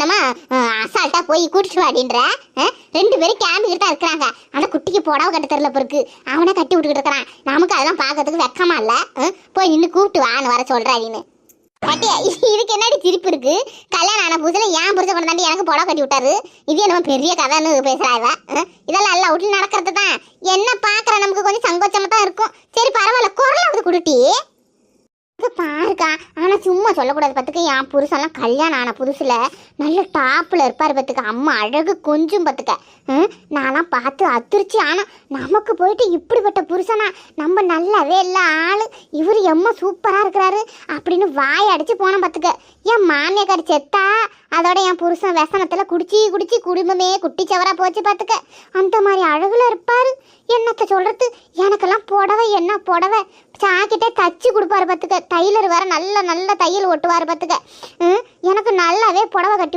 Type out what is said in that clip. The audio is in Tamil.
என்னமா அசால்ட்டா போய் கூட்டிட்டு வாடின்ற. 2 பேரும் கேம்பிக்கிட்டு தான் இருக்கிறாங்க. ஆனா குட்டிக்கு புடவை கட்ட தெரியல பொருக்கு, அவனை கட்டி விட்டுக்கிட்டு இருக்கிறான். நமக்கு அதெல்லாம் பார்க்கறதுக்கு வெக்கமா இல்ல. போய் நின்று கூப்பிட்டு வான்னு வர சொல்றாடின்னு. கட்டியா இதுக்கு என்னடி சிரிப்பு இருக்கு? கல்யாணம் ஆன புதுசுல ஏன் புரிச்ச கொண்டு தாண்டி எனக்கு புடவை கட்டி விட்டாரு. இது என்னமோ பெரிய கதைன்னு பேசுறாங்க. இதெல்லாம் எல்லாம் வீட்டுல நடக்கிறது தான். என்ன பாக்குற நமக்கு கொஞ்சம் சங்கோச்சமா தான் இருக்கும். சரி பரவாயில்ல, குரலாவது குடுட்டி பாருக்கா. ஆனா சும்மா சொல்லக்கூடாது பத்துக்க. என் புருஷன்லாம் கல்யாணம் ஆன புதுசுல நல்ல டாப்ல இருப்பாரு பத்துக்க. அம்மா அழகு கொஞ்சம் பத்துக்க. நான்லாம் பார்த்து அதிர்ச்சி. ஆனா நமக்கு போயிட்டு இப்படிப்பட்ட புருஷனா, நம்ம நல்லாவே இல்லை ஆளு, இவரு எம்மா சூப்பரா இருக்கிறாரு அப்படின்னு வாய் அடிச்சு போனோம் பத்துக்க. என் மாமியக்காரி செத்தா அதோட என் புருஷன் व्यसனத்துல குடிச்சு குடிச்சு குடும்பமே குட்டி சவரா போச்சு பாத்துக்க. அந்த மாதிரி அழகுல இருப்பாரு. என்னத்த சொல்றது, எனக்கெல்லாம் புடவை என்ன புடவை சாக்கிட்டே தச்சு கொடுப்பாரு பாத்துக்க. டைலர் வேற நல்ல நல்ல தையல் ஒட்டுவாரு பாத்துக்க. எனக்கு நல்லாவே புடவை கட்டி